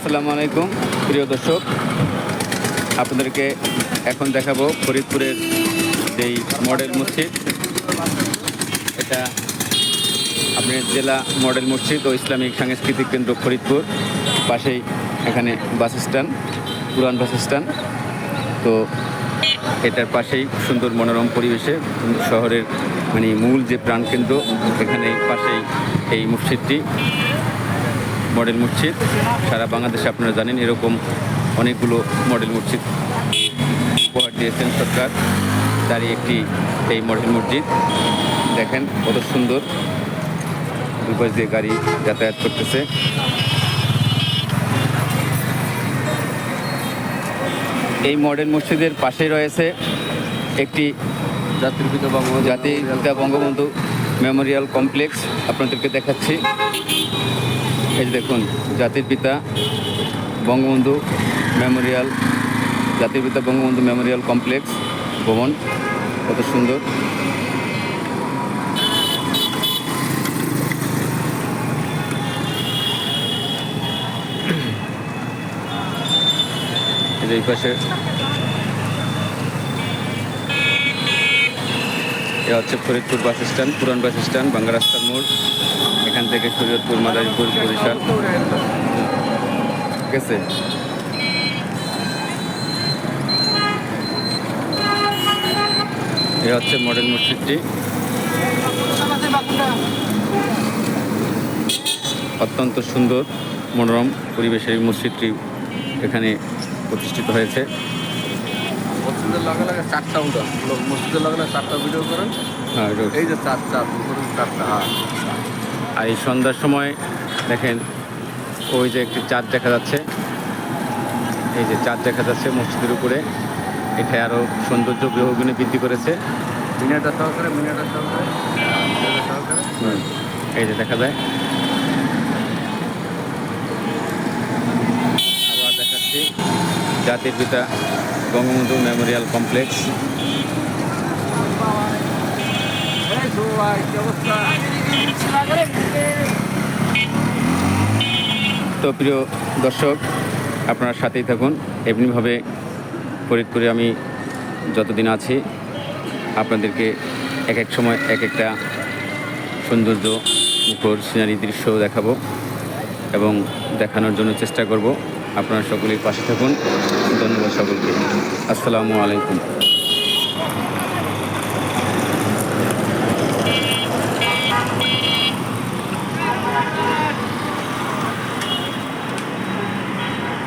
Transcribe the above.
আসসালামু আলাইকুম প্রিয় দর্শক, আপনাদেরকে এখন দেখাবো ফরিদপুরের যেই মডেল মসজিদ। এটা আপনার জেলা মডেল মসজিদ ও ইসলামিক সাংস্কৃতিক কেন্দ্র ফরিদপুর। পাশেই এখানে বাস স্ট্যান্ড, পুরান বাস স্ট্যান্ড। তো এটার পাশেই সুন্দর মনোরম পরিবেশে শহরের মূল যে প্রাণকেন্দ্র, এখানে পাশেই এই মসজিদটি মডেল মসজিদ। সারা বাংলাদেশে আপনারা জানেন এরকম অনেকগুলো মডেল মসজিদ উপহার দিয়েছেন সরকার, তারই একটি এই মডেল মসজিদ। দেখেন কত সুন্দর, দুপাশ দিয়ে গাড়ি যাতায়াত করতেছে। এই মডেল মসজিদের পাশেই রয়েছে একটি জাতির পিতা বঙ্গবন্ধু মেমোরিয়াল কমপ্লেক্স। আপনাদেরকে দেখাচ্ছি, এই দেখুন জাতির পিতা বঙ্গবন্ধু মেমোরিয়াল কমপ্লেক্স ভবন, কত সুন্দর। এই পাশে এ হচ্ছে ফরিদপুর বাস স্ট্যান্ড, পুরান বাস স্ট্যান্ড, বাংলা রাস্তার মোড়। এখান থেকে শরীয়তপুর, মাদারীপুর, বরিশাল, ঠিক আছে। এ হচ্ছে মডেল মসজিদটি, অত্যন্ত সুন্দর মনোরম পরিবেশে এই মসজিদটি এখানে প্রতিষ্ঠিত হয়েছে। আর এই সন্ধ্যার সময় দেখেন ওই যে একটি চাঁদ দেখা যাচ্ছে, এই যে চাঁদ দেখা যাচ্ছে মসজিদের উপরে। এখানে আরও সৌন্দর্য বহুগুণে বৃদ্ধি করেছে। এই যে দেখা যায়, আবার দেখাচ্ছি জাতির পিতা বঙ্গবন্ধু মেমোরিয়াল কমপ্লেক্স। তো প্রিয় দর্শক, আপনারা সাথেই থাকুন। এমনিভাবে ফরিদপুরে আমি যতদিন আছি আপনাদেরকে এক এক সময় এক একটা সৌন্দর্য মুখর সিনারি দৃশ্য দেখাবো এবং দেখানোর জন্য চেষ্টা করব। আপনারা সকলেই পাশে থাকুন। ধন্যবাদ সকলকে। আসসালামু আলাইকুম।